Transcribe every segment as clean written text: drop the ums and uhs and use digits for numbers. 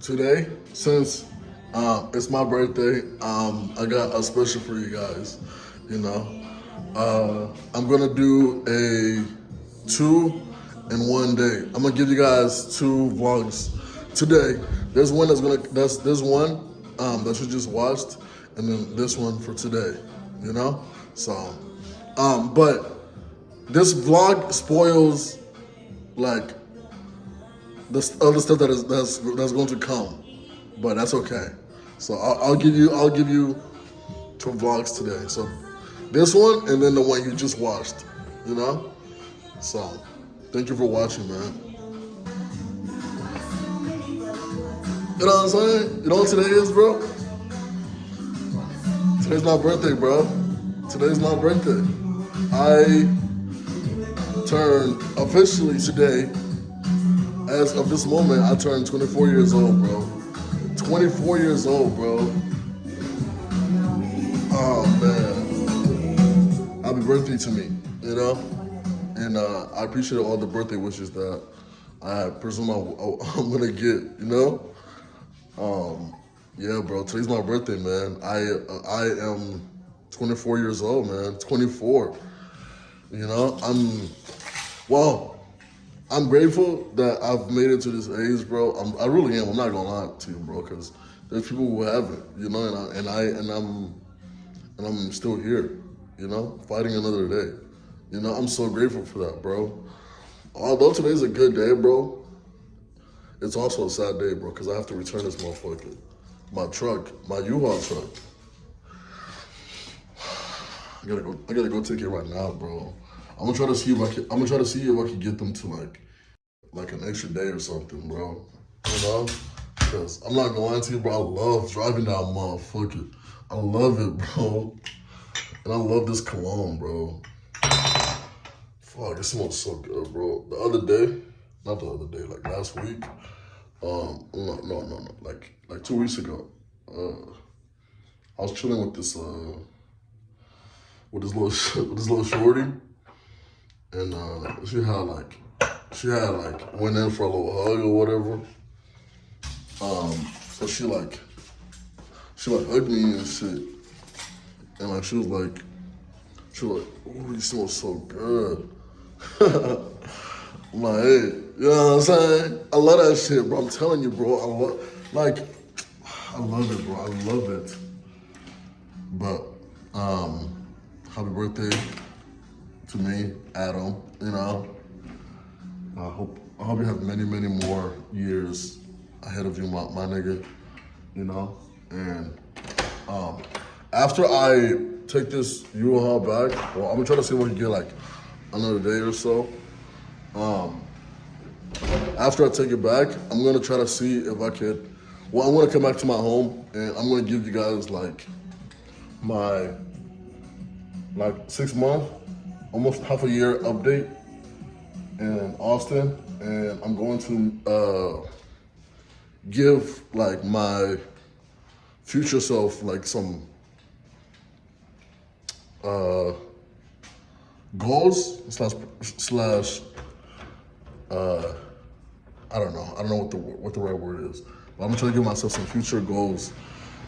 today, since it's my birthday, I got a special for you guys. You know, I'm gonna do a 2 in 1 day. I'm gonna give you guys 2 vlogs today. There's one there's one that you just watched, and then this one for today. You know, so but this vlog spoils like the other stuff that's going to come, but that's okay. So I'll give you 2 vlogs today. So this one and then the one you just watched, you know. So thank you for watching, man. You know what I'm saying? You know what today is, bro? Today's my birthday, bro. Today's my birthday. I turned officially today. As of this moment, I turned 24 years old, bro. 24 years old, bro. Oh, man. Happy birthday to me, you know? And I appreciate all the birthday wishes that I presume I'm gonna get, you know? Yeah, bro, today's my birthday, man. I am 24 years old, man. 24. You know, I'm grateful that I've made it to this age, bro. I really am. I'm not gonna lie to you, bro, because there's people who haven't, you know, and I'm still here, you know, fighting another day. You know, I'm so grateful for that, bro. Although today's a good day, bro, it's also a sad day, bro, because I have to return this motherfucker, my truck, my U-Haul truck. I gotta go take it right now, bro. I'm gonna try to see if I can get them to like an extra day or something, bro. You know? Because I'm not gonna lie to you, bro. I love driving that motherfucker. I love it, bro. And I love this cologne, bro. Fuck, it smells so good, bro. The other day, not the other day, like last week. No. Like 2 weeks ago. I was chilling with this little shorty. And she had went in for a little hug or whatever. So she hugged me and shit. And like she was like, "Oh, you smell so good." I'm like, hey, you know what I'm saying? I love that shit, bro. I'm telling you, bro. I love it, bro. I love it. But happy birthday to me, Adam. You know, I hope you have many more years ahead of you, my nigga. You know, and after I take this U-Haul back, well, I'm gonna try to see if I can get like another day or so. After I take it back, I'm gonna try to see if I could. Well, I'm gonna come back to my home and I'm gonna give you guys like my 6 month, almost half a year update in Austin, and I'm going to give like my future self like some goals slash I don't know what the right word is, but I'm gonna try to give myself some future goals,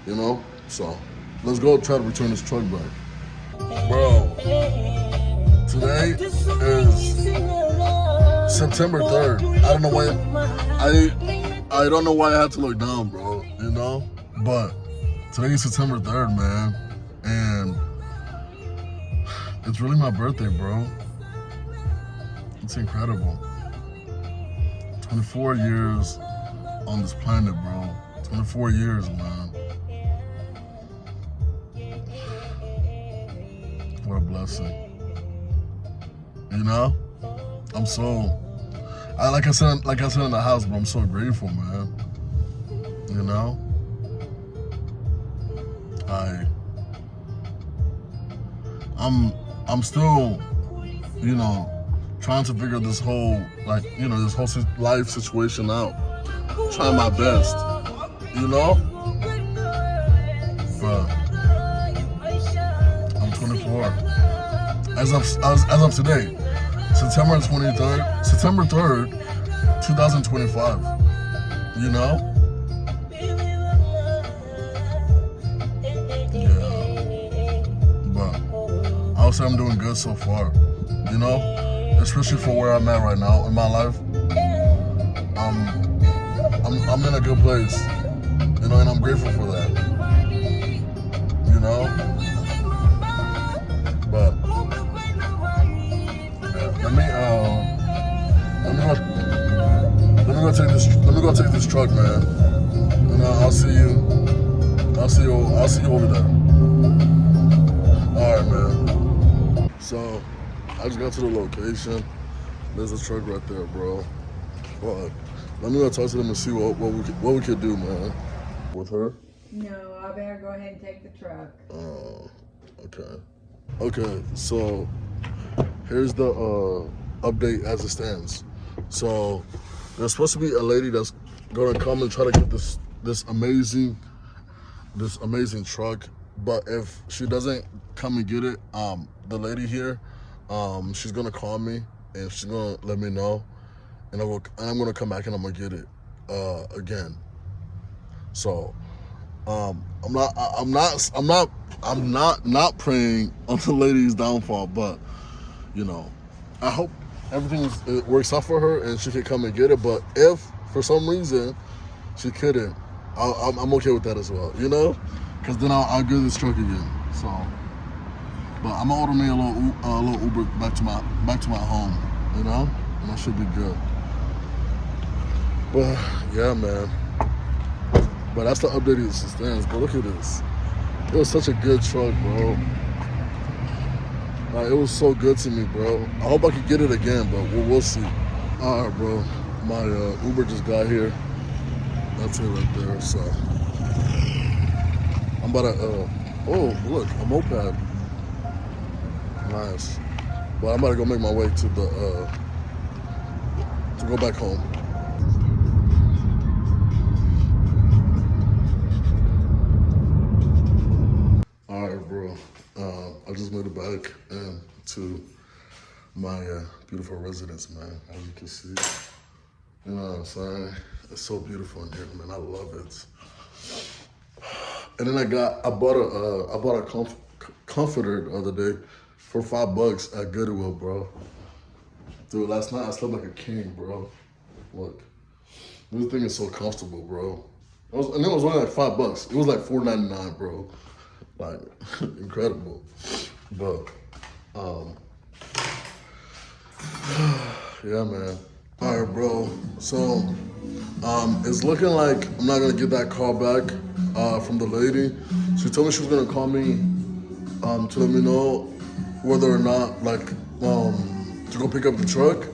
you know. So let's go try to return this truck back, bro. Today is September 3rd. I don't know why I don't know why I had to look down, bro. You know, but today is September 3rd, man, and it's really my birthday, bro. It's incredible. 24 years on this planet, bro. 24 years, man. What a blessing. You know? like I said in the house, bro, I'm so grateful, man. You know? I'm still, you know, trying to figure this whole life situation out. Trying my best, you know? But I'm 24. As of today, September 3rd, 2025. You know? say I'm doing good so far. You know, especially for where I'm at right now in my life. I'm in a good place. You know, and I'm grateful for that. You know, but yeah, let me go take this truck, man. And I'll see you. I'll see you over there. All right, man. So I just got to the location. There's a truck right there, bro. Fuck. Let me go talk to them and see what we could do, man. With her? No, I better go ahead and take the truck. Oh, okay. Okay, so here's the update as it stands. So there's supposed to be a lady that's gonna come and try to get this amazing truck. But if she doesn't come and get it, the lady here, she's gonna call me and she's gonna let me know, and I'm gonna come back and I'm gonna get it again. So I'm not praying on the lady's downfall, but you know, I hope it works out for her and she can come and get it. But if for some reason she couldn't, I'm okay with that as well. You know, because then I'll get this truck again. So, but I'm gonna order me a little Uber back to my home. You know, and I should be good. But yeah, man. But that's the update as it stands. But look at this. It was such a good truck, bro. Like, it was so good to me, bro. I hope I could get it again, but we'll see. All right, bro. My Uber just got here. That's it right there. So I'm about to. Oh, look, a moped. Nice. But I'm about to go make my way to go back home. All right, bro. I just made it back to my beautiful residence, man. As you can see, you know what I'm saying? It's so beautiful in here, man. I love it. And then I bought a comforter the other day for $5 at Goodwill, bro. Dude, last night I slept like a king, bro. Look, this thing is so comfortable, bro. And it was only like $5. It was like $4.99, bro. Like, incredible. But, yeah, man. All right, bro. So, it's looking like I'm not gonna get that call back from the lady. She told me she was gonna call me to let me know whether or not, like, to go pick up the truck.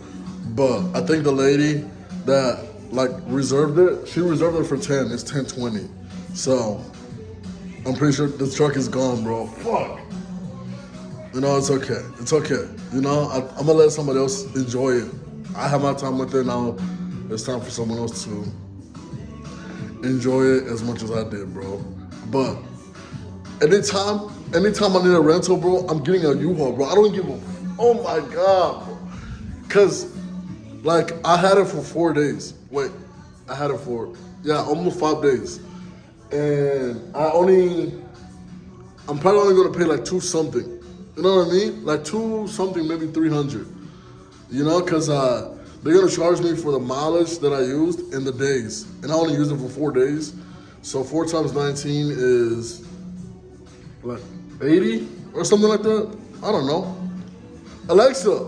But I think the lady that, like, reserved it, she reserved it for 10. It's 10:20. So, I'm pretty sure the truck is gone, bro. Fuck. You know, it's okay. It's okay. You know, I'm gonna let somebody else enjoy it. I have my time with it now. It's time for someone else to enjoy it as much as I did, bro. But anytime I need a rental, bro, I'm getting a U-Haul, bro. I don't give a. Oh my god, bro. Cause, like, I had it for 4 days. Wait, I had it for almost 5 days. And I'm probably only gonna pay like 2 something. You know what I mean? Like 2 something, maybe 300. You know, cause they're gonna charge me for the mileage that I used in the days. And I only used it for 4 days. So 4 times 19 is like 80 or something like that. I don't know. Alexa,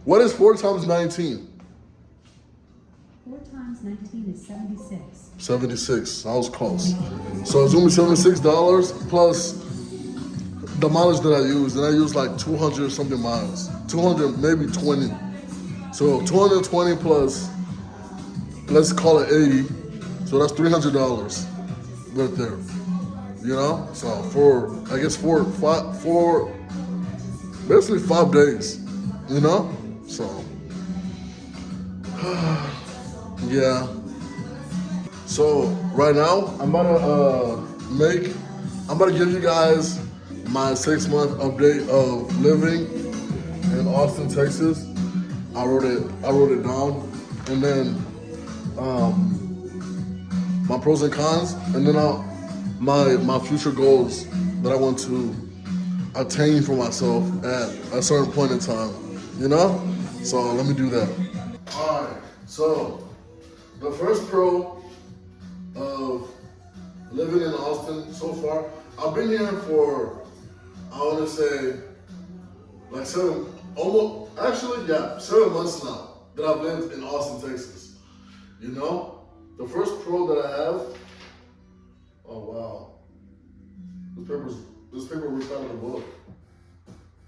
what is 4 times 19? 4 times 19 is 76. 76. I was close. So it's gonna be $76 plus the mileage that I used, and I used like 200 something miles. 200, maybe 20. So 220 plus, let's call it 80. So that's $300 right there. You know? So for, I guess basically 5 days. You know? So, yeah. So right now, I'm about to give you guys my 6-month update of living in Austin, Texas. I wrote it down, and then my pros and cons, and then my future goals that I want to attain for myself at a certain point in time, you know? So let me do that. All right, so the first pro of living in Austin so far, I've been here for, I want to say, like 7 months now that I've lived in Austin, Texas. You know, the first pro that I have, oh wow, this paper ripped out of the book.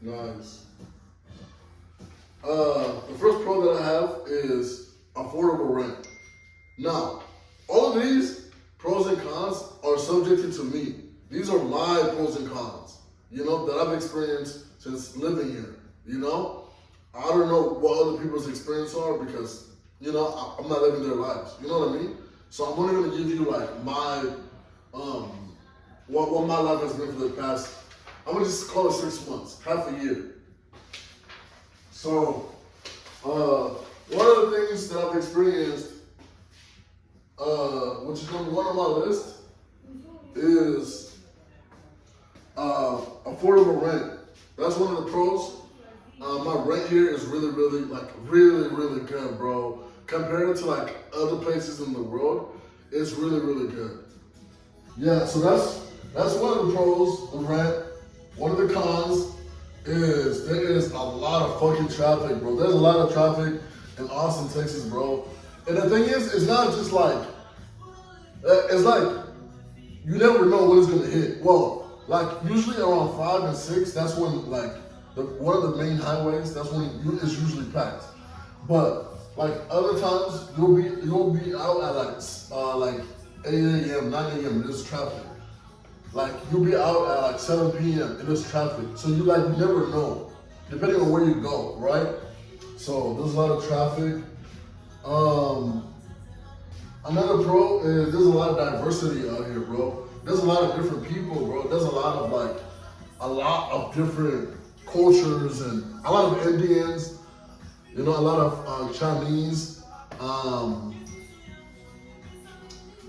Nice. The first pro that I have is affordable rent. Now, all of these pros and cons are subjected to me. These are my pros and cons, you know, that I've experienced since living here, you know? I don't know what other people's experience are because, you know, I'm not living their lives, you know what I mean? So I'm only gonna give you like my, what my life has been for the past, I'm gonna just call it 6 months, half a year. So, one of the things that I've experienced, which is number one on my list, is affordable rent. That's one of the pros. My rent here is really good, bro. Compared to like other places in the world, it's really good. Yeah, so that's one of the pros of rent. One of the cons is there is a lot of fucking traffic, bro. There's a lot of traffic in Austin, Texas, bro. And the thing is, it's not just like, it's like, you never know when it's gonna hit. Well, like usually around 5 and 6, that's when like, one of the main highways, that's when it's usually packed. But like other times, you'll be out at like 8 a.m., 9 a.m. There's traffic. Like you'll be out at like 7 p.m. and there's traffic. So you never know, depending on where you go, right? So there's a lot of traffic. Another pro is there's a lot of diversity out here, bro. There's a lot of different people, bro. There's a lot of different cultures and a lot of Indians, you know, a lot of Chinese.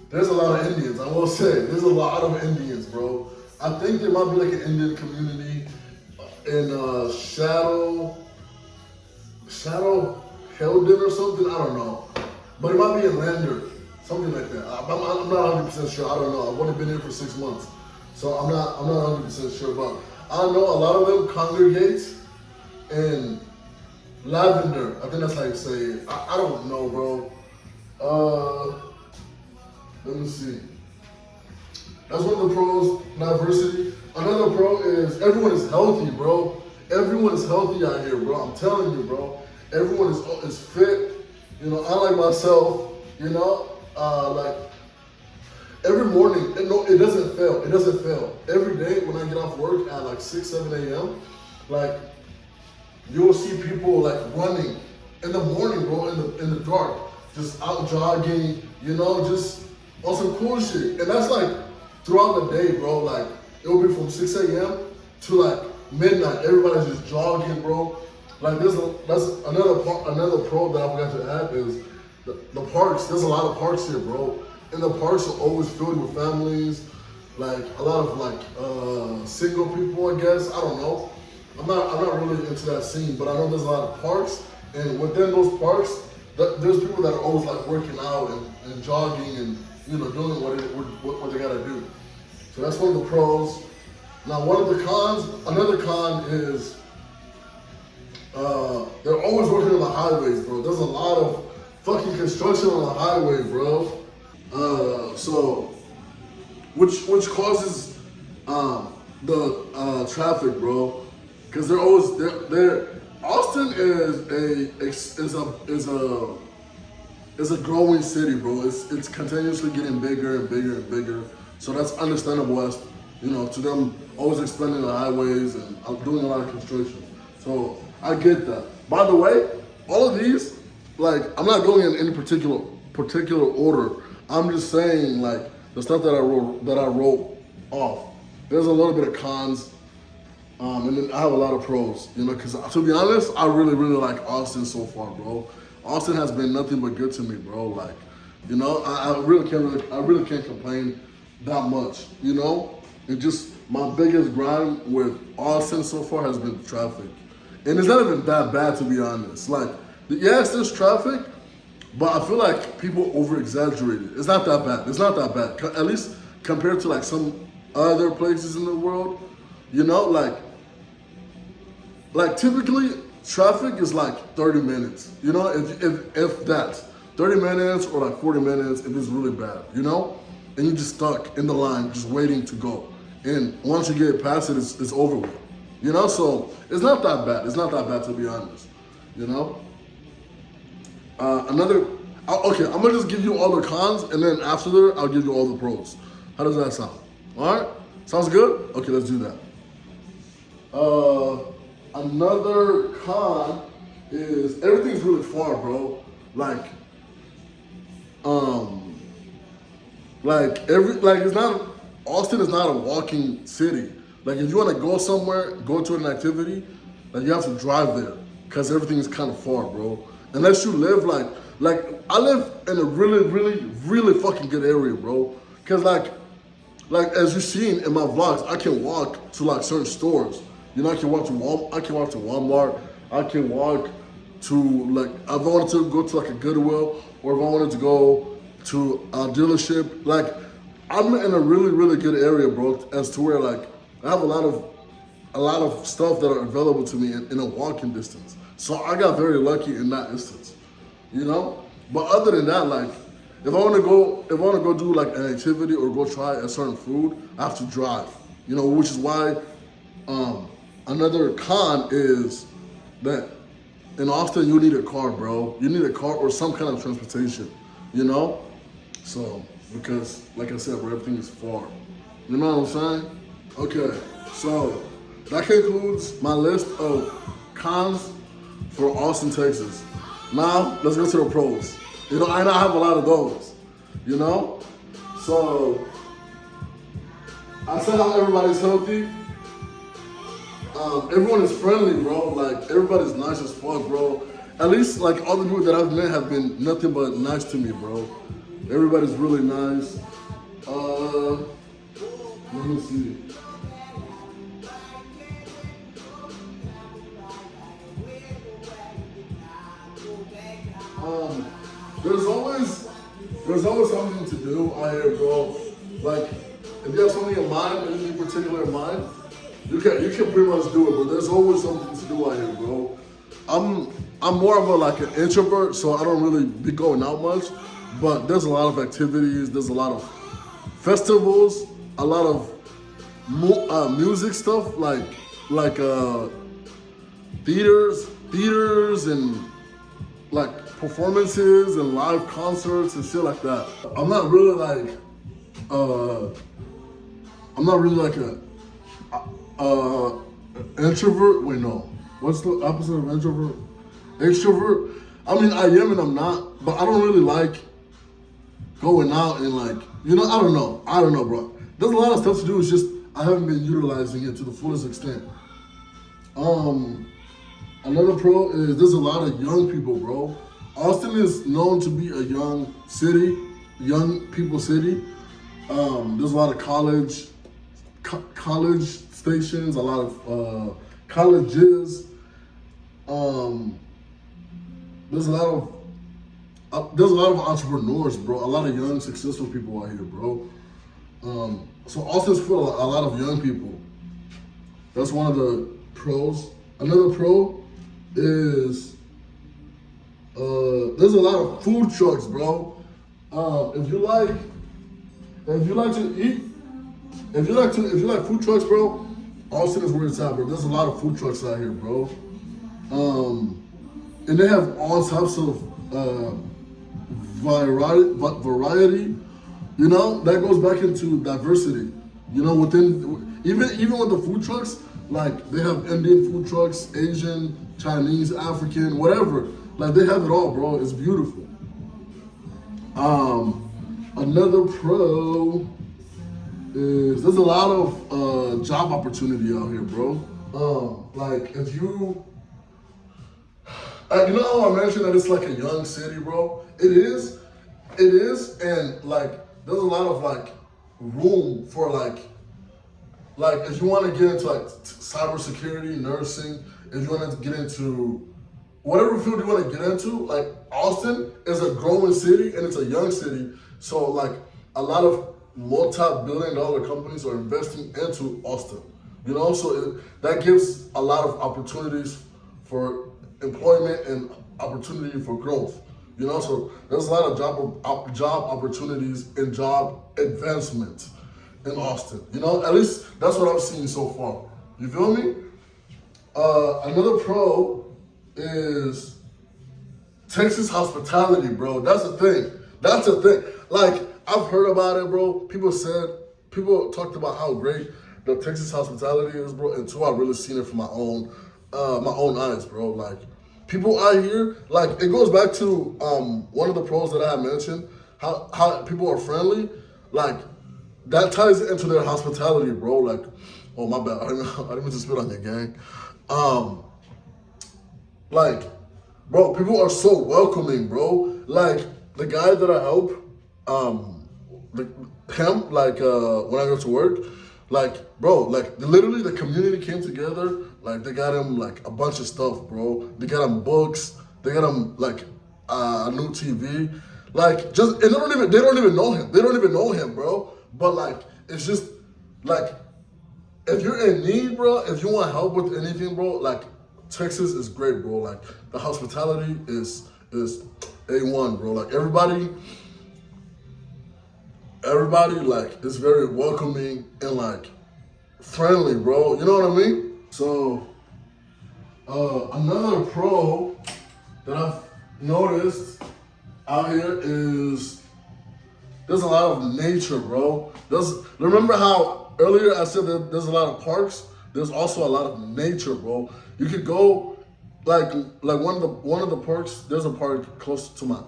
There's a lot of Indians, I will say. There's a lot of Indians, bro. I think there might be like an Indian community in Shadow Heldon or something, I don't know. But it might be in Lander, something like that. I'm not 100% sure, I don't know. I've only been here for 6 months. So I'm not 100% sure, but I know a lot of them congregate in Lavender. I think that's how you say it. I don't know, bro. Let me see. That's one of the pros, diversity. Another pro is everyone is healthy, bro. Everyone is healthy out here, bro. I'm telling you, bro. Everyone is fit. You know, unlike myself, you know, like every morning, it doesn't fail. It doesn't fail. Every day when I get off work at like 6, 7 a.m., like you'll see people like running in the morning, bro, in the dark, just out jogging, you know, just on some cool shit. And that's like throughout the day, bro. Like it'll be from 6 a.m. to like midnight. Everybody's just jogging, bro. Like that's another pro that I forgot to add is the parks. There's a lot of parks here, bro. And the parks are always filled with families, like a lot of like single people, I guess. I don't know. I'm not really into that scene, but I know there's a lot of parks, and within those parks, there's people that are always like working out and jogging and, you know, doing what they gotta do. So that's one of the pros. Now one of the cons, another con is they're always working on the highways, bro. There's a lot of fucking construction on the highway, bro. So which causes the traffic, bro. Because they're always they're Austin is a growing city, bro. It's continuously getting bigger and bigger and bigger. So that's understandable as, you know, to them always expanding the highways and doing a lot of construction. So I get that. By the way, all of these, like, I'm not going in any particular order. I'm just saying, like, the stuff that I wrote off. There's a little bit of cons, and then I have a lot of pros, you know, because to be honest, I really like Austin so far, bro. Austin has been nothing but good to me, bro. Like, you know, I really can't complain that much, you know. It just my biggest grind with Austin so far has been traffic. And it's not even that bad, to be honest. Like, yes, there's traffic, but I feel like people over exaggerate it. It's not that bad. It's not that bad. At least compared to like some other places in the world. You know, like typically traffic is like 30 minutes. You know, if that. 30 minutes or like 40 minutes if it's really bad, you know? And you're just stuck in the line, just waiting to go. And once you get past it, it's over with. You know, so it's not that bad. It's not that bad, to be honest. You know? Okay, I'm gonna just give you all the cons, and then after that, I'll give you all the pros. How does that sound? All right? Sounds good? Okay, let's do that. Another con is everything's really far, bro. It's not, Austin is not a walking city. Like if you want to go somewhere, go to an activity, like you have to drive there because everything is kind of far, bro. Unless you live like I live in a really, really, really fucking good area, bro. Cause like as you've seen in my vlogs, I can walk to like certain stores. You know, I can walk to Walmart. I can walk to like if I wanted to go to like a Goodwill, or if I wanted to go to a dealership. Like I'm in a really, really good area, bro, as to where like I have a lot of stuff that are available to me in a walking distance. So I got very lucky in that instance, you know? But other than that, like if I wanna go do like an activity or go try a certain food, I have to drive. You know, which is why another con is that in Austin you need a car, bro. You need a car or some kind of transportation, you know? So, because like I said, bro, everything is far. You know what I'm saying? Okay, so that concludes my list of cons for Austin, Texas. Now, let's go to the pros. You know, I have a lot of those, you know? So, I said how everybody's healthy. Everyone is friendly, bro. Like, everybody's nice as fuck, bro. At least, like, all the people that I've met have been nothing but nice to me, bro. Everybody's really nice. Let me see. There's always something to do out here, bro. Like, if you have something in mind, anything particular in mind, you can pretty much do it, but there's always something to do out here, bro. I'm more of an introvert, so I don't really be going out much, but there's a lot of activities, there's a lot of festivals, a lot of music stuff, like theaters and like performances and live concerts and shit like that. I'm not really like a introvert. Wait, no. What's the opposite of introvert? Extrovert. I mean, I am and I'm not, but I don't really like going out and like, you know, I don't know, bro. There's a lot of stuff to do. It's just I haven't been utilizing it to the fullest extent. Another pro is there's a lot of young people, bro. Austin is known to be a young people city. There's a lot of college stations, a lot of colleges. There's a lot of entrepreneurs, bro. A lot of young, successful people out here, bro. So Austin's full of a lot of young people. That's one of the pros. Another pro is there's a lot of food trucks, bro. If you like food trucks, bro, Austin is where it's at, bro. There's a lot of food trucks out here, bro. And they have all types of variety. You know, that goes back into diversity. You know, within even with the food trucks, like they have Indian food trucks, Asian, Chinese, African, whatever. Like they have it all, bro. It's beautiful. Another pro is there's a lot of job opportunity out here, bro. Like if you know how I mentioned that it's like a young city, bro? It is, and like there's a lot of like room for like like if you want to get into like cybersecurity, nursing, if you want to get into whatever field you want to get into, like Austin is a growing city and it's a young city. So like a lot of multi-billion-dollar companies are investing into Austin. You know, so that gives a lot of opportunities for employment and opportunity for growth. You know, so there's a lot of job opportunities and job advancement in Austin. You know, at least that's what I've seen so far. You feel me? Another pro is Texas hospitality, bro. That's the thing. That's the thing. Like, I've heard about it, bro. People talked about how great the Texas hospitality is, bro. And two, I've really seen it from my own eyes, bro. Like, people out here, like, it goes back to one of the pros that I had mentioned, how people are friendly. Like, that ties into their hospitality, bro. Like, oh, my bad. I didn't mean to spit on your gang. Like, bro, people are so welcoming, bro. Like, the guy that I help, him, like, when I go to work, like, bro, like, literally the community came together. Like, they got him, like, a bunch of stuff, bro. They got him books. They got him, like, a new TV. Like, just, and they don't even know him. They don't even know him, bro. But, like, it's just, like, if you're in need, bro, if you want help with anything, bro, like, Texas is great, bro. Like, the hospitality is A1, bro. Like, everybody, like, is very welcoming and, like, friendly, bro. You know what I mean? So, another pro that I've noticed out here is there's a lot of nature, bro. Remember how earlier I said that there's a lot of parks? There's also a lot of nature, bro. You could go, like one of the parks. There's a park close to my,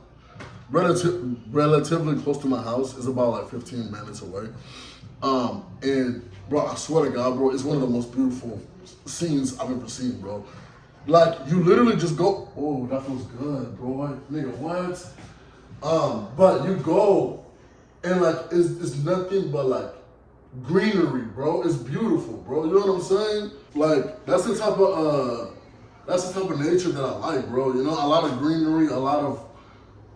relatively close to my house. It's about like 15 minutes away. And bro, I swear to God, bro, it's one of the most beautiful scenes I've ever seen, bro. Like, you literally just go, oh, that feels good, bro. Nigga, what? But you go, and like, it's nothing but like greenery, bro. It's beautiful, bro. You know what I'm saying? Like, that's the type of nature that I like, bro. You know, a lot of greenery, a lot of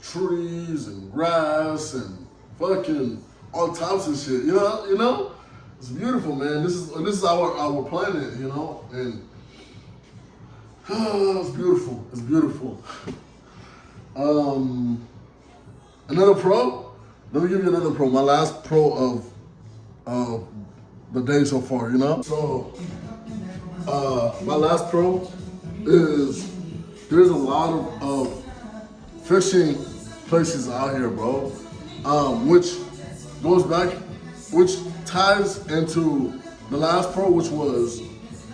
trees and grass and fucking all types of shit. You know, it's beautiful, man. This is our planet, you know, and it's beautiful. It's beautiful. Another pro. Let me give you another pro. My last pro of the day so far, you know? So, my last pro is there's a lot of fishing places out here, bro, which ties into the last pro, which was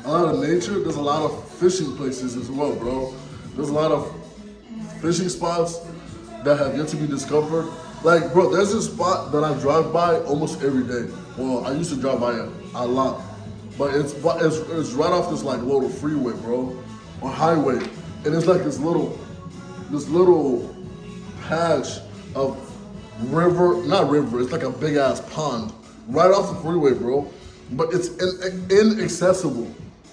a lot of nature. There's a lot of fishing places as well, bro. There's a lot of fishing spots that have yet to be discovered. Like, bro, there's this spot that I drive by almost every day. Well, I used to drive by it a lot, but it's right off this like little freeway, bro, or highway, and it's like this little patch of not river. It's like a big ass pond right off the freeway, bro. But it's inaccessible.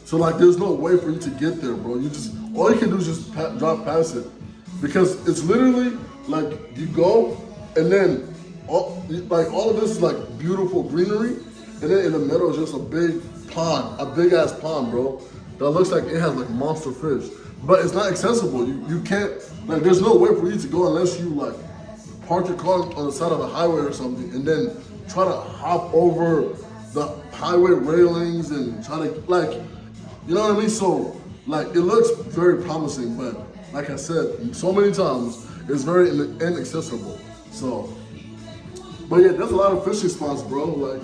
So like, there's no way for you to get there, bro. All you can do is just drive past it, because it's literally like you go. And then, all of this is like beautiful greenery, and then in the middle is just a big pond, a big ass pond, bro, that looks like it has like monster fish, but it's not accessible. You can't, like, there's no way for you to go unless you like park your car on the side of the highway or something, and then try to hop over the highway railings and try to, like, you know what I mean? So like, it looks very promising, but like I said so many times, it's very inaccessible. So, but yeah, there's a lot of fishing spots, bro. Like,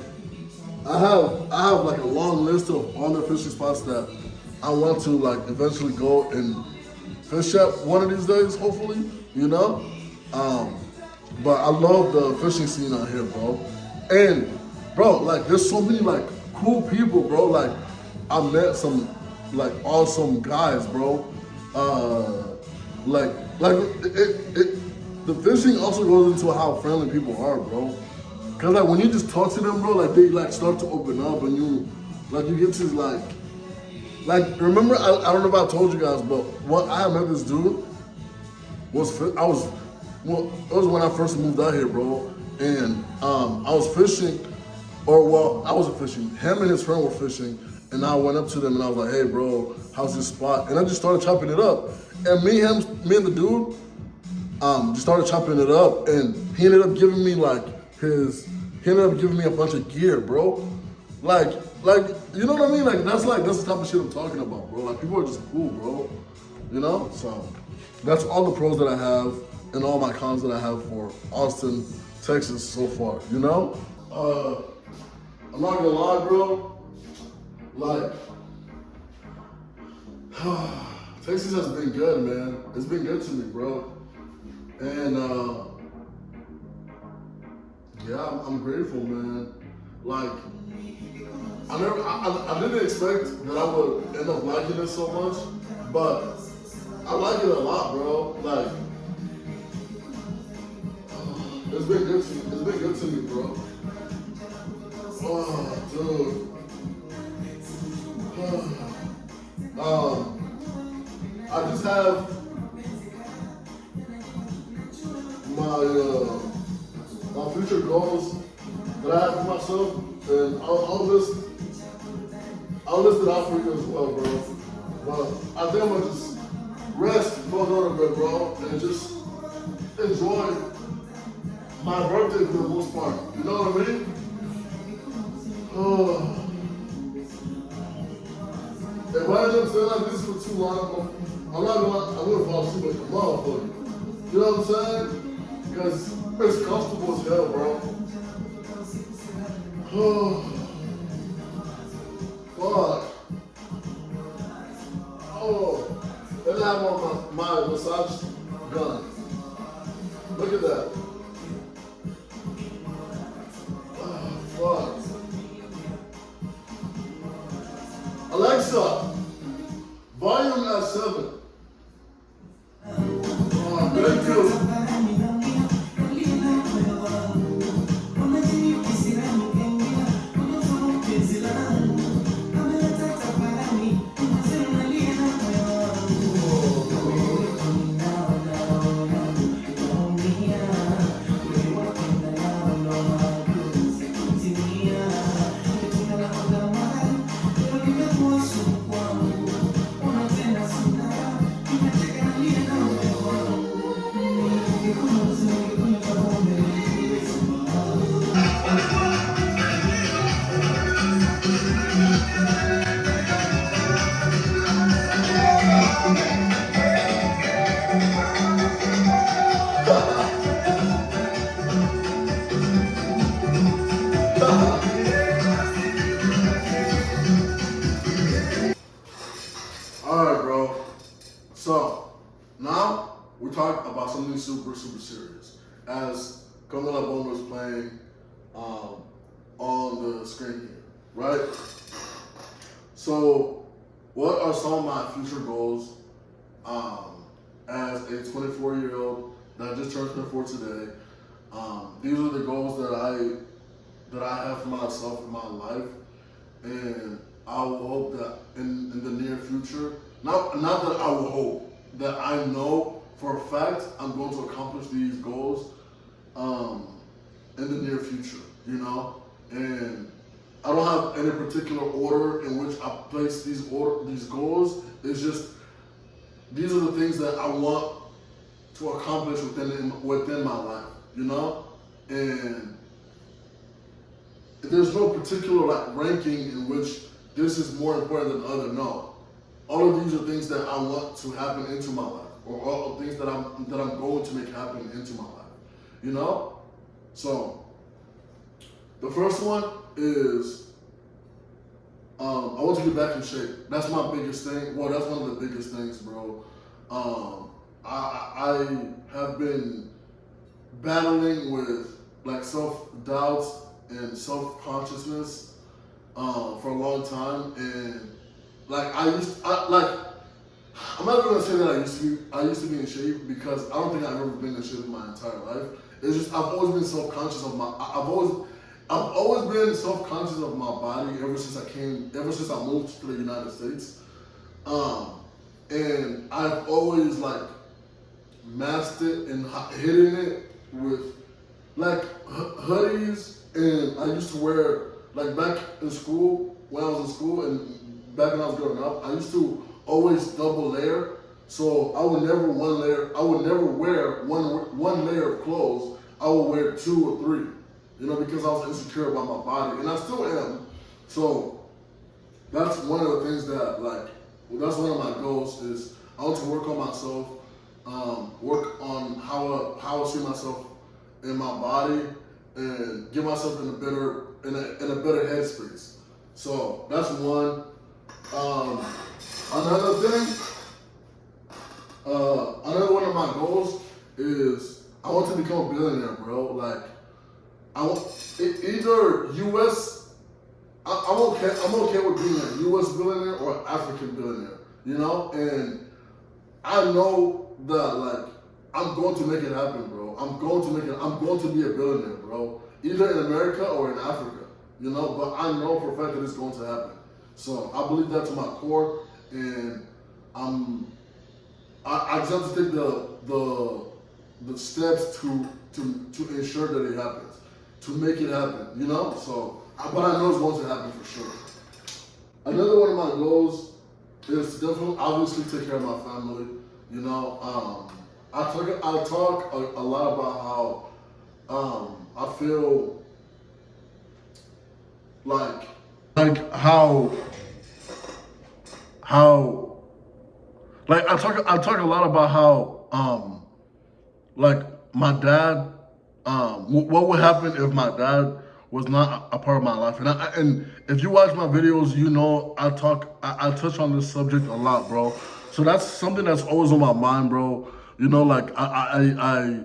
I have like a long list of all the fishing spots that I want to like eventually go and fish at one of these days, hopefully, you know? But I love the fishing scene out here, bro. And bro, like, there's so many like cool people, bro. Like, I met some like awesome guys, bro. The fishing also goes into how friendly people are, bro. Cause like, when you just talk to them, bro, like, they like start to open up, and you Like you get to remember I don't know if I told you guys, but what I met this dude it was when I first moved out here, bro, and I was fishing, I wasn't fishing. Him and his friend were fishing, and I went up to them and I was like, hey, bro, how's this spot? And I just started chopping it up, and me and the dude just started chopping it up, and he ended up giving me a bunch of gear, bro. Like, you know what I mean? That's the type of shit I'm talking about, bro. Like, people are just cool, bro. You know? So, that's all the pros that I have and all my cons that I have for Austin, Texas so far, you know? I'm not gonna lie, bro. Like, Texas has been good, man. It's been good to me, bro. And, yeah, I'm grateful, man. Like, I didn't expect that I would end up liking it so much, but I like it a lot, bro. Like, it's been good to me. It's been good to me, bro. Oh, dude. I just have my future goals that I have for myself, and I'll list it out for you as well, bro. But I think I'm gonna just rest for a little bit, bro, and just enjoy my birthday for the most part. You know what I mean? If I end up staying like this for too long, I'm gonna fall asleep like a motherfucker. You know what I'm saying? Because it's comfortable as hell, bro. Fuck. Oh, and I have on my massage gun. Look at that. Fuck. Alexa, volume at 7. Thank you. Alright, bro. So, now we're talking about something super, super serious. As Congo Bongo is playing on the screen here, right? So, what are some of my future goals as a 24-year-old that just turned 24 today? These are the goals that I have for myself in my life, and I will hope that in the near future, not that I will hope, that I know for a fact I'm going to accomplish these goals in the near future, you know? And I don't have any particular order in which I place these goals. It's just, these are the things that I want to accomplish within my life, you know? And there's no particular ranking in which this is more important than the other. No, all of these are things that I want to happen into my life, or all things that I'm going to make happen into my life. You know, so the first one is I want to get back in shape. That's my biggest thing. Well, that's one of the biggest things, bro. I have been battling with like self-doubts and self-consciousness for a long time, and like I'm not even gonna say that I used to be in shape, because I don't think I've ever been in shape in my entire life. It's just I've always been self-conscious of I've always been been self-conscious of my body ever since I moved to the United States. And I've always like masked it and hidden it with like hoodies, and I used to wear like back in school when I was in school and back when I was growing up, I used to always double layer. So I would never wear one layer of clothes. I would wear 2 or 3, because I was insecure about my body, and I still am. So that's one of the things that's one of my goals is I want to work on myself, work on how I see myself in my body, and get myself in a better headspace. So that's one. Another one of my goals is I want to become a billionaire, bro. Like I want either U.S. I'm okay with being a U.S. billionaire or African billionaire, and I know that like I'm going to make it happen, bro. I'm going to be a billionaire, bro. Either in America or in Africa, but I know for a fact that it's going to happen. So I believe that to my core, and I just have to take the steps to ensure that it happens, to make it happen, So, but I know it's going to happen for sure. Another one of my goals is to definitely, obviously, take care of my family. I talk a lot about how I feel like how like I talk a lot about how like my dad, what would happen if my dad was not a part of my life. And if you watch my videos, I touch on this subject a lot, bro. So that's something that's always on my mind, bro. Like I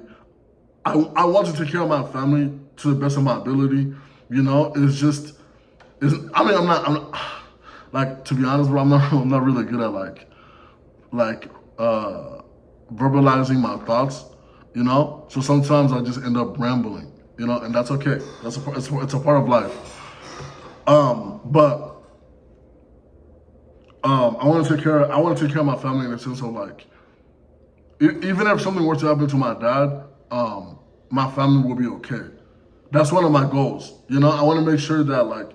want to take care of my family to the best of my ability. I'm not like, to be honest, bro, I'm not really good at like verbalizing my thoughts, So sometimes I just end up rambling, and that's okay. It's a part of life. But I want to take care of my family in the sense of like, even if something were to happen to my dad, my family will be okay. That's one of my goals. I want to make sure that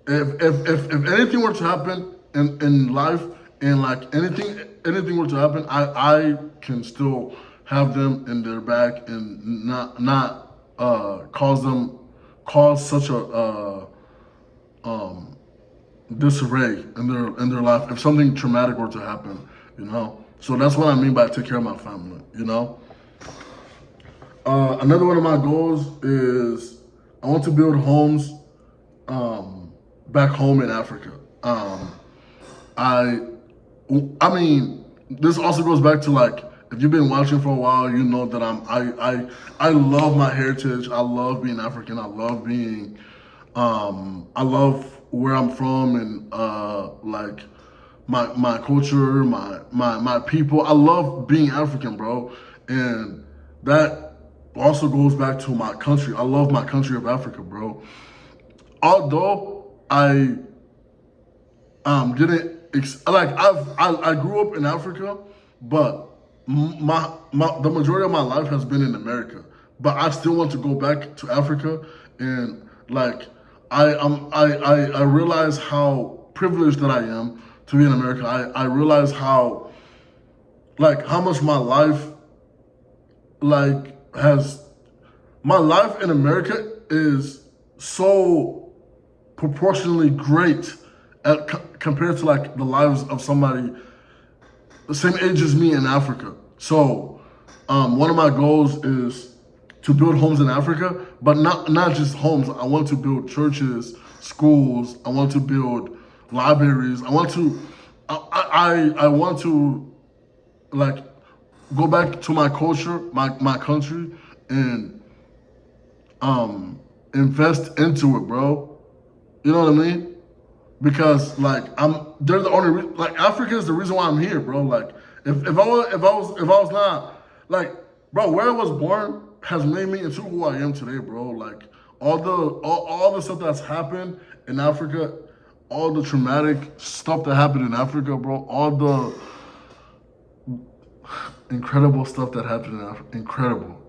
if anything were to happen in life, and like anything were to happen, I can still have them in their back and not cause such a disarray in their life if something traumatic were to happen, So that's what I mean by take care of my family, Another one of my goals is I want to build homes back home in Africa. I mean, this also goes back to like, if you've been watching for a while, you know that I love my heritage. I love being African. I love being, I love where I'm from, and like my culture, my people. I love being African, bro. And that also goes back to my country. I love my country of Africa, bro. Although I didn't I grew up in Africa, but the majority of my life has been in America. But I still want to go back to Africa, and like I realize how privileged that I am to be in America. I realize how much my life my life in America is so proportionally great compared to like the lives of somebody the same age as me in Africa. So one of my goals is to build homes in Africa, but not just homes. I want to build churches, schools. I want to build libraries. I want to like go back to my culture, my country, and invest into it, bro. You know what I mean? Because like they're the only Africa is the reason why I'm here, bro. Like if I was not like, bro, where I was born has made me into who I am today, bro. Like all the stuff that's happened in Africa, all the traumatic stuff that happened in Africa, bro, all the incredible stuff that happened in Africa,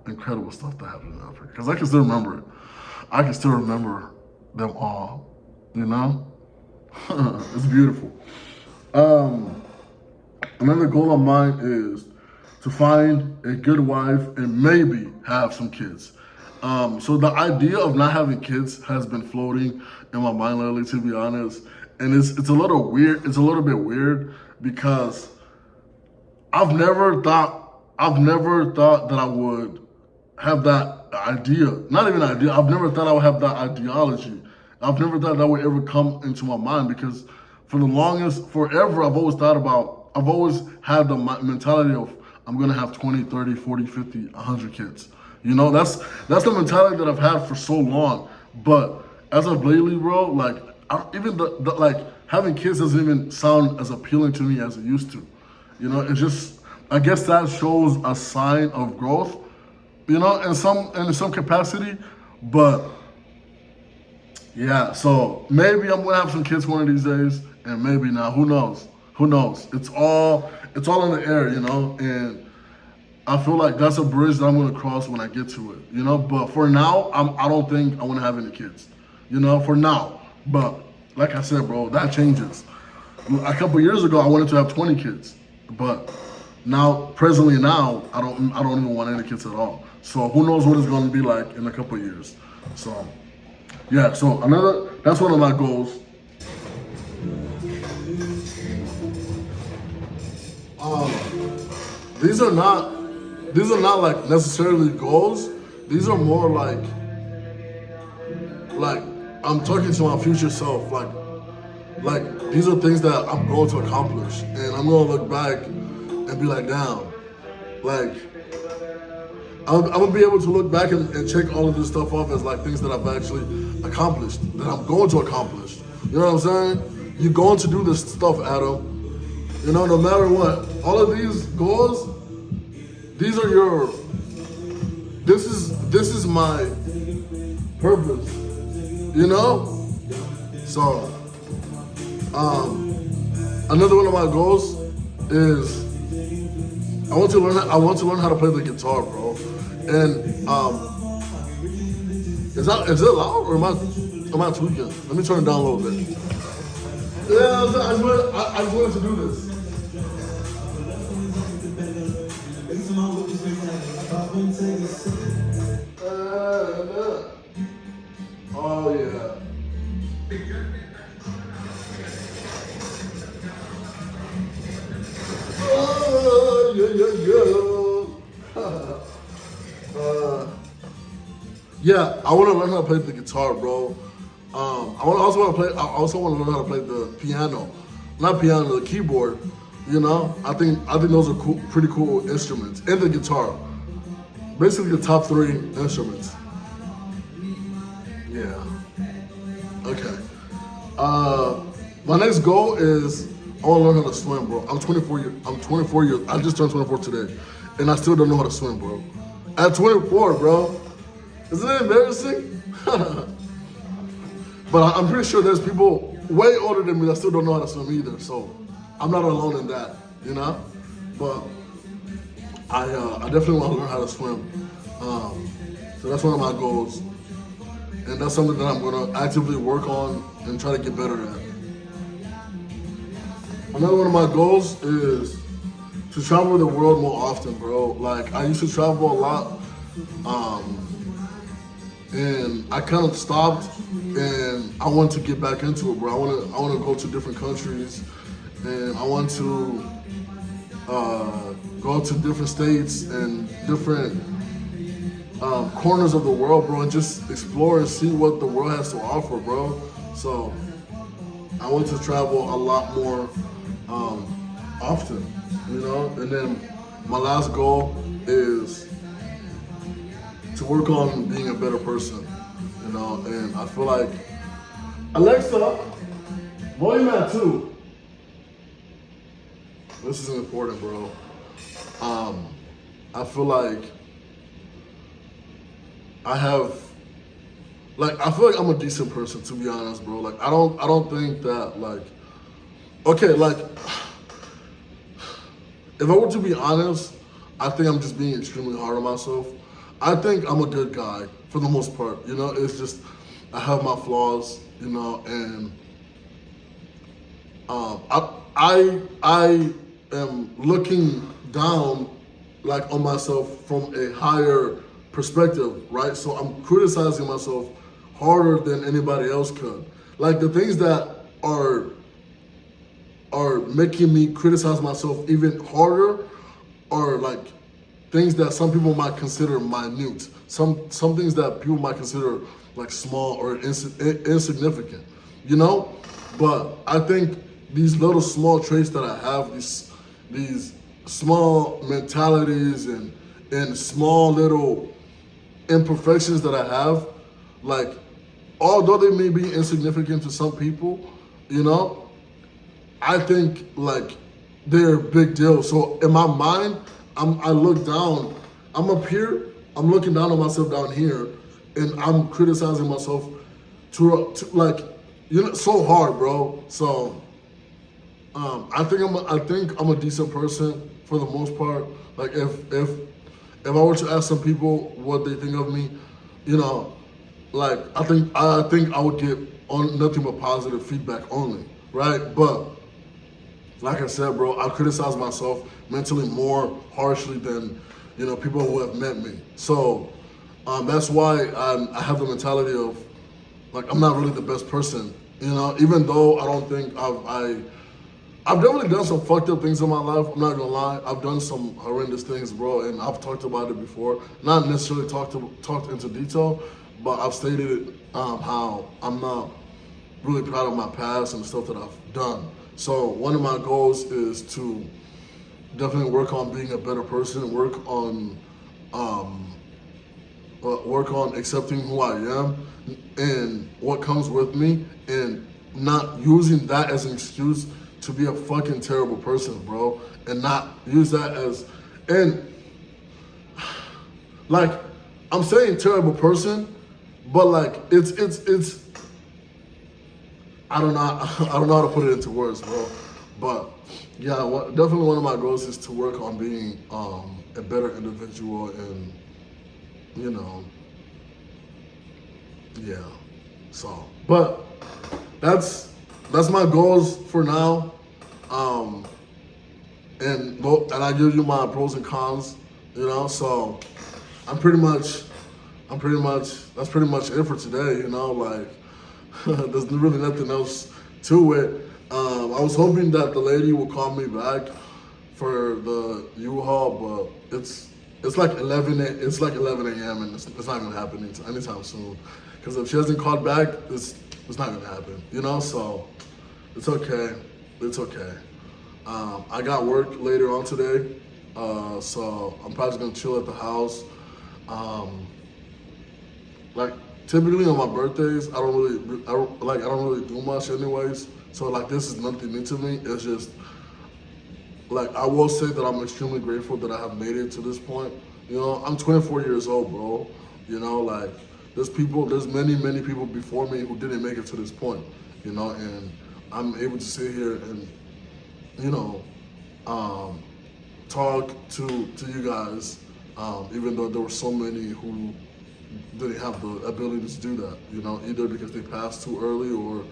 incredible stuff that happened in Africa. Because I can still remember it. I can still remember them all. You know, it's beautiful. Another goal of mine is to find a good wife and maybe have some kids. So the idea of not having kids has been floating in my mind lately, to be honest. And it's a little weird. It's a little bit weird because I've never thought that I would have that idea. Not even idea. I've never thought I would have that ideology. I've never thought that would ever come into my mind because forever, I've always had the mentality of I'm going to have 20, 30, 40, 50, 100 kids. You know, that's the mentality that I've had for so long. But as of lately, bro, like, even like having kids doesn't even sound as appealing to me as it used to. You know, it's just, I guess that shows a sign of growth, you know, in some capacity. But yeah, so maybe I'm gonna have some kids one of these days, and maybe not. Who knows? Who knows? It's all in the air, you know. And I feel like that's a bridge that I'm gonna cross when I get to it, you know. But for now, I don't think I want to have any kids, you know. For now, but like I said, bro, that changes. A couple years ago, I wanted to have 20 kids, but presently now, I don't even want any kids at all. So who knows what it's gonna be like in a couple years. So yeah, so that's one of my goals. These are not like necessarily goals. These are more like I'm talking to my future self. Like these are things that I'm going to accomplish, and I'm gonna look back and be like, damn, like I'm gonna be able to look back and check all of this stuff off as like things that I've actually accomplished, that I'm going to accomplish. You know what I'm saying? You're going to do this stuff, Adam. You know, no matter what, all of these goals, these are this is my purpose. You know? So, another one of my goals is I want to learn how to play the guitar, bro. And is it loud or am I tweaking? Let me turn it down a little bit. Yeah, I just wanted to do this. Oh yeah. Yeah, I want to learn how to play the guitar, bro. I also want to learn how to play the piano, not piano, the keyboard. You know, I think those are pretty cool instruments, and the guitar. Basically, the top 3 instruments. Yeah. Okay. My next goal is I want to learn how to swim, bro. I'm 24 years. I just turned 24 today, and I still don't know how to swim, bro. At 24, bro. Isn't that embarrassing? But I'm pretty sure there's people way older than me that still don't know how to swim either. So I'm not alone in that, you know. But I definitely want to learn how to swim. So that's one of my goals, and that's something that I'm gonna actively work on and try to get better at. Another one of my goals is to travel the world more often, bro. Like I used to travel a lot, and I kind of stopped, and I want to get back into it, bro. I want to go to different countries, and I want to go to different states and different corners of the world, bro, and just explore and see what the world has to offer, bro. So I want to travel a lot more often, you know. And then my last goal is to work on being a better person, you know. And I feel like Alexa, volume at 2. This is important, bro. I feel like I have like I feel like I'm a decent person, to be honest, bro. Like I don't think that like okay, like if I were to be honest, I think I'm just being extremely hard on myself. I think I'm a good guy for the most part. You know, it's just I have my flaws, you know, and I am looking down like on myself from a higher perspective, right? So I'm criticizing myself harder than anybody else could. Like the things that are making me criticize myself even harder are like things that some people might consider minute. Some things that people might consider like small or insignificant, you know. But I think these little small traits that I have, these small mentalities and small little imperfections that I have, like although they may be insignificant to some people, you know, I think like they're a big deal. So in my mind, I look down. I'm up here. I'm looking down on myself down here, and I'm criticizing myself to like you know so hard, bro. So I think I'm a decent person for the most part. Like if I were to ask some people what they think of me, you know, like I think I would get on nothing but positive feedback only, right? But like I said, bro, I criticize myself mentally more harshly than you know people who have met me. So that's why I have the mentality of like I'm not really the best person, you know. Even though I don't think I've definitely done some fucked up things in my life. I'm not gonna lie. I've done some horrendous things, bro, and I've talked about it before. Not necessarily talked into detail, but I've stated how I'm not really proud of my past and the stuff that I've done. So one of my goals is to definitely work on being a better person, work on accepting who I am and what comes with me, and not using that as an excuse to be a fucking terrible person, bro, and not use that as and like I'm saying terrible person, but like it's I don't know I don't know how to put it into words, bro. But yeah, definitely one of my goals is to work on being a better individual, and you know, yeah. So, but that's my goals for now. Um, and I give you my pros and cons, you know. So I'm pretty much that's pretty much it for today, you know. Like there's really nothing else to it. I was hoping that the lady will call me back for the U-Haul, but it's like 11 a.m. and it's not gonna happen anytime soon. Because if she hasn't called back, it's not gonna happen, you know. So it's okay. It's okay. I got work later on today, so I'm probably just gonna chill at the house. Like typically on my birthdays, I don't really do much anyways. So like this is nothing new to me. It's just like I will say that I'm extremely grateful that I have made it to this point. You know, I'm 24 years old, bro. You know, like there's many people before me who didn't make it to this point. You know, and I'm able to sit here and you know talk to you guys, even though there were so many who didn't have the ability to do that. You know, either because they passed too early or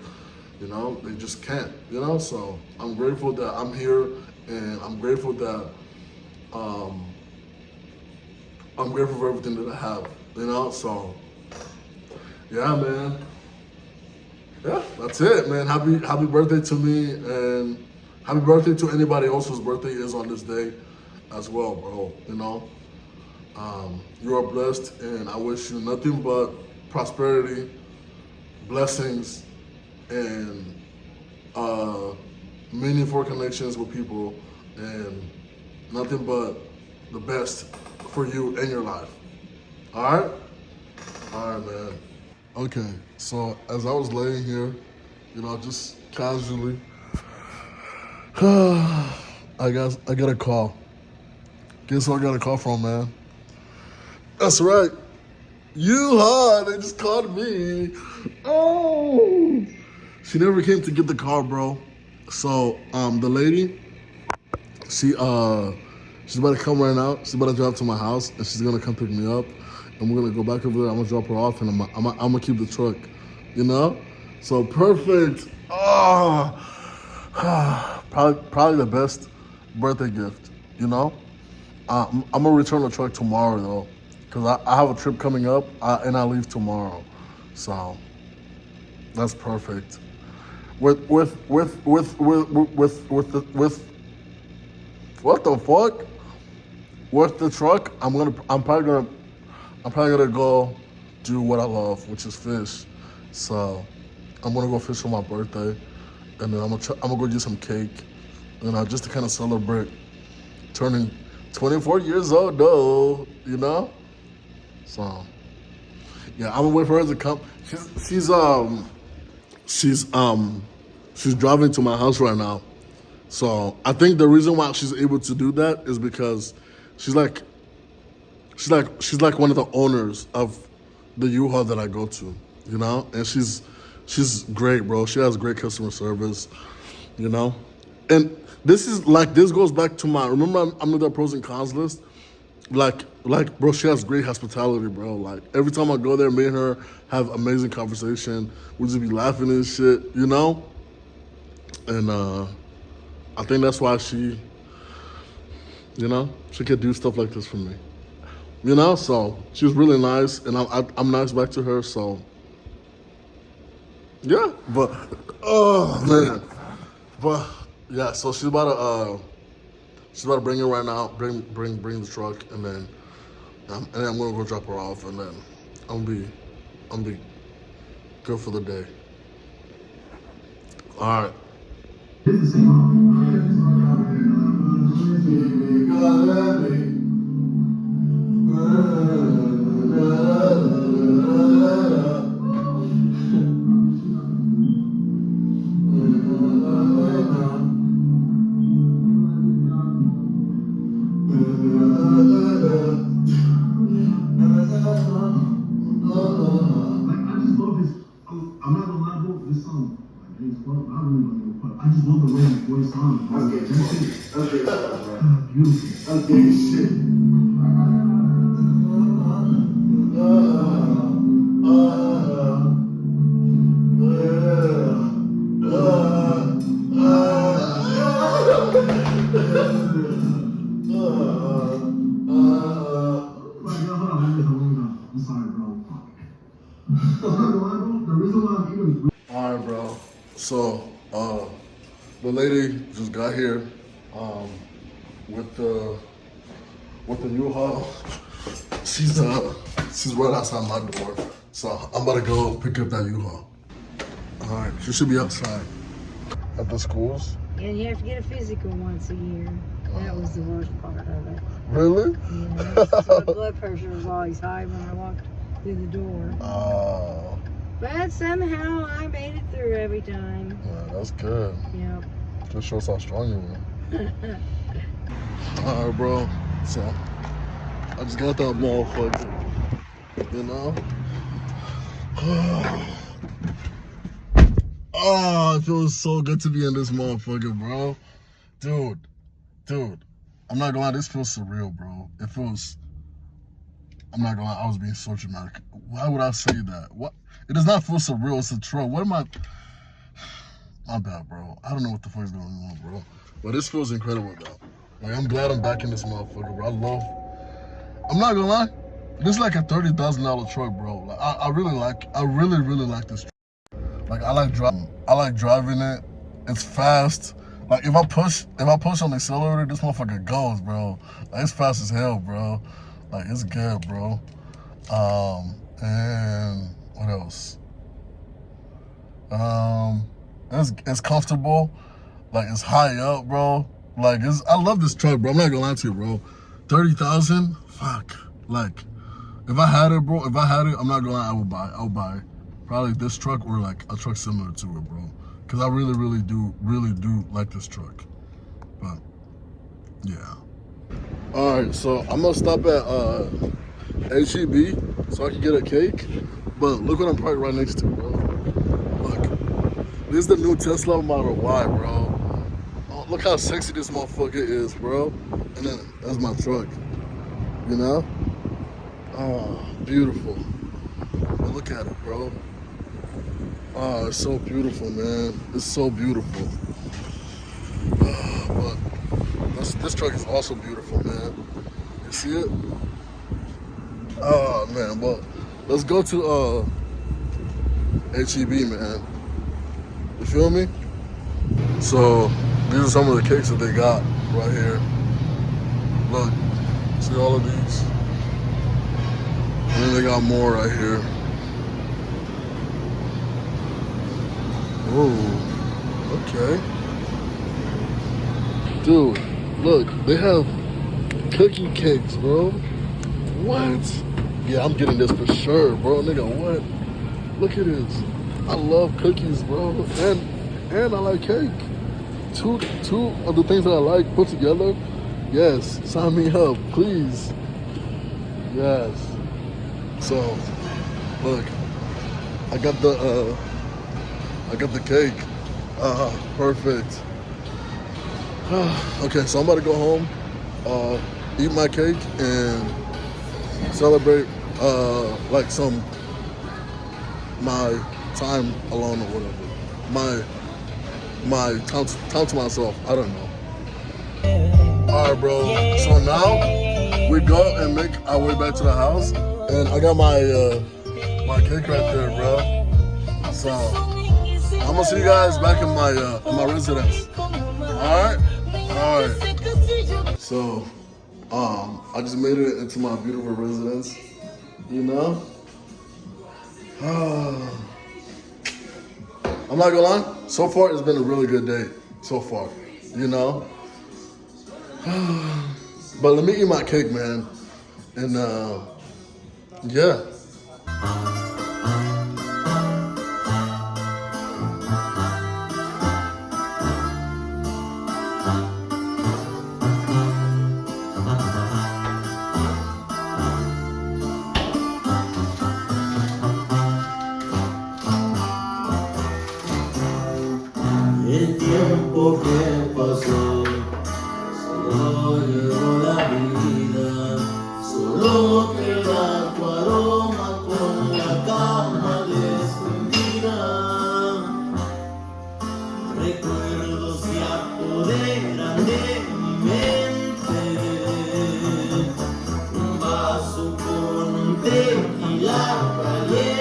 you know they just can't. You know, so I'm grateful that I'm here, and I'm grateful that I'm grateful for everything that I have. You know, so yeah, man. Yeah, that's it, man. Happy birthday to me, and happy birthday to anybody else whose birthday is on this day as well, bro. You know, you are blessed, and I wish you nothing but prosperity, blessings, and meaningful connections with people, and nothing but the best for you in your life. All right? All right, man. Okay, so as I was laying here, you know, just casually, I got a call. Guess who I got a call from, man? That's right. U-Haul, they just called me. Oh. She never came to get the car, bro. So, the lady, she's about to come right now. She's about to drive to my house, and she's gonna come pick me up, and we're gonna go back over there. I'm gonna drop her off, and I'm gonna keep the truck, you know. So perfect. Oh, probably the best birthday gift, you know. I'm gonna return the truck tomorrow though, cause I have a trip coming up, and I leave tomorrow, so that's perfect. With what the fuck? With the truck, I'm probably gonna go do what I love, which is fish. So I'm gonna go fish for my birthday, and then I'm gonna go do some cake, just to kind of celebrate turning 24 years old, though, you know. So yeah, I'm gonna wait for her to come. She's driving to my house right now. So I think the reason why she's able to do that is because she's like one of the owners of the U-Haul that I go to, you know? And she's great, bro. She has great customer service, you know? And this goes back to remember I'm in the pros and cons list? Like, bro, she has great hospitality, bro. Like, every time I go there, me and her have amazing conversation. We just be laughing and shit, you know? And I think that's why she could do stuff like this for me. You know, so she's really nice, and I'm nice back to her. So yeah, but oh man, but yeah. So she's about to bring it right now. Bring the truck, and then I'm gonna go drop her off, and then I'm gonna be good for the day. All right. I'm not gonna lie, bro. This song, like, I really don't give a fuck. I just love the way his voice sounds. That's good stuff, bro. Beautiful. That's good shit. I'm sorry, bro. The reason why I'm even. All right, bro. So, the lady just got here, with the U-Haul. She's right outside my door. So I'm about to go pick up that U-Haul. All right, she should be outside at the schools. And you have to get a physical once a year. That was the worst part of it. Really? Yeah, so my blood pressure was always high when I walked through the door. Oh. But somehow I made it through every time. Yeah, that's good. Yep. Just shows how strong you are. All right, bro. So I just got that motherfucker. You know? Oh, it feels so good to be in this motherfucker, bro. Dude, I'm not gonna lie, this feels surreal, bro. I'm not gonna lie, I was being so dramatic. Why would I say that? What? It does not feel surreal, it's a troll. What am I? My bad, bro. I don't know what the fuck's going on, bro. But this feels incredible, though. Like, I'm glad I'm back in this motherfucker, bro. I'm not gonna lie, this is like a $30,000 truck, bro. Like, I really like this truck. Like, I like driving it. It's fast. Like, if I push on the accelerator, this motherfucker goes, bro. Like, it's fast as hell, bro. Like, it's good, bro. And what else? It's comfortable. Like, it's high up, bro. Like, I love this truck, bro. I'm not gonna lie to you, bro. 30,000? Fuck. Like, if I had it, I'm not gonna lie, I would buy probably this truck or like a truck similar to it, bro. Cause I really do like this truck. But yeah. All right, so I'm gonna stop at HEB so I can get a cake. But look what I'm parked right next to, bro. Look, this is the new Tesla Model Y, bro. Oh, look how sexy this motherfucker is, bro. And then that's my truck, you know? Oh, beautiful. But look at it, bro. Oh, it's so beautiful, man. It's so beautiful. But this truck is also beautiful, man. You see it? Oh, man. But let's go to HEB, man. You feel me? So these are some of the cakes that they got right here. Look, see all of these? And then they got more right here. Oh, okay. Dude, look, they have cookie cakes, bro. What? Yeah, I'm getting this for sure, bro. Nigga, what? Look at this. I love cookies, bro. And I like cake. Two of the things that I like put together. Yes, sign me up, please. Yes. So, look, I got the cake. Perfect. Okay, so I'm about to go home, eat my cake, and celebrate like my time alone or whatever. My time to myself. I don't know. All right, bro. So now we go and make our way back to the house, and I got my cake right there, bro. So I'm gonna see you guys back in my residence. All right. So I just made it into my beautiful residence. You know. I'm not gonna lie. So far, it's been a really good day. So far, you know. But let me eat my cake, man. And yeah. El tiempo que pasó solo llegó la vida, solo queda tu aroma con la cama extendida. Recuerdos se apoderan de mi mente, un vaso con un tequila caliente.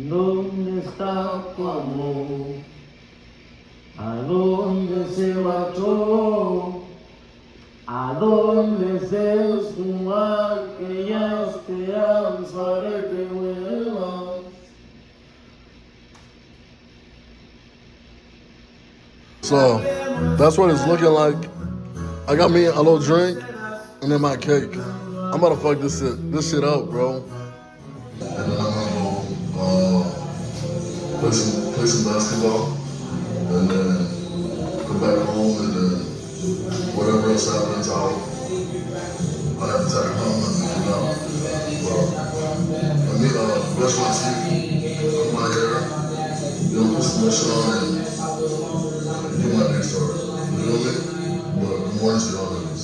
¿Dónde está tu amor? ¿A dónde se marchó? ¿A dónde se esfumó aquella esperanza de que vuelvas? So that's what it's looking like. I got me a little drink and then my cake. I'm about to fuck this shit up, bro. And then I'm gonna go play some basketball, and then go back home, and then whatever else happens, I'll have to take it home and you know. But let me brush my teeth, comb my hair, you know, put some lotion on, and do my next story. You feel me? But good morning to y'all niggas.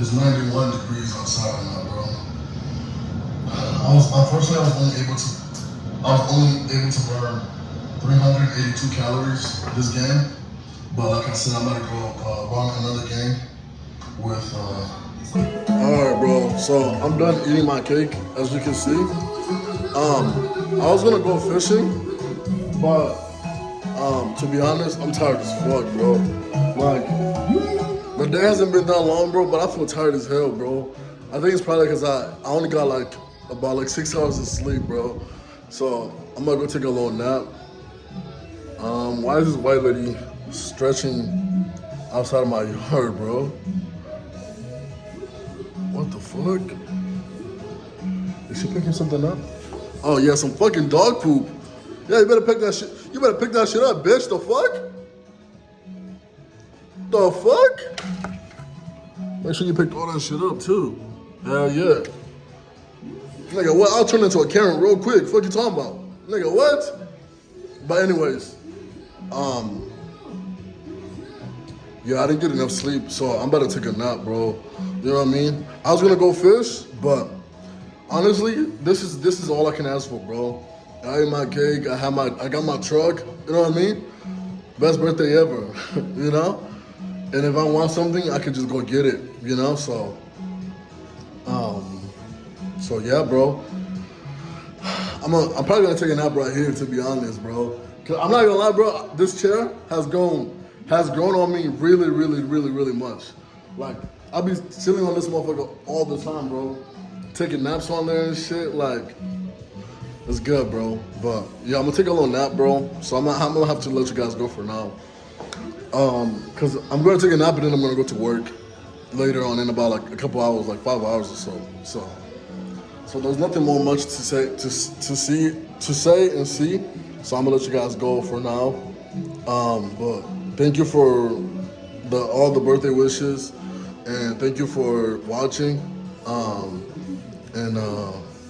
It's 91 degrees outside right now, bro. Unfortunately, I was only able to burn 382 calories this game. But like I said, I'm about to go run another game with. All right, bro. So I'm done eating my cake, as you can see. I was gonna go fishing, but to be honest, I'm tired as fuck, bro. Like, the day hasn't been that long, bro, but I feel tired as hell, bro. I think it's probably because I only got like about like 6 hours of sleep, bro. So I'm gonna go take a little nap. Why is this white lady stretching outside of my yard, bro? What the fuck? Is she picking something up? Oh yeah, some fucking dog poop. Yeah, you better pick that shit. You better pick that shit up, bitch. The fuck? The fuck? Make sure you pick all that shit up too. Hell yeah. Nigga, what? I'll turn into a Karen real quick. Fuck you talking about? Nigga, what? But anyways, yeah, I didn't get enough sleep, so I'm about to take a nap, bro. You know what I mean? I was gonna go fish, but honestly, this is all I can ask for, bro. I ate my cake. I got my truck. You know what I mean? Best birthday ever. You know? And if I want something, I can just go get it. You know? So yeah, bro. I'm probably gonna take a nap right here, to be honest, bro. Cause I'm not gonna lie, bro. This chair has grown on me really, really, really, really much. Like, I be sitting on this motherfucker all the time, bro. Taking naps on there and shit. Like, it's good, bro. But yeah, I'm gonna take a little nap, bro. So I'm gonna have to let you guys go for now. Cause I'm gonna take a nap and then I'm gonna go to work later on in about like a couple hours, like 5 hours or so. So there's nothing more much to say and see. So I'm gonna let you guys go for now. But thank you for all the birthday wishes, and thank you for watching.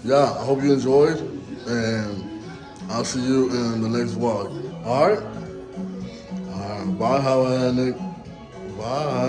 Yeah, I hope you enjoyed, and I'll see you in the next vlog. All right. Bye, Howard. Bye.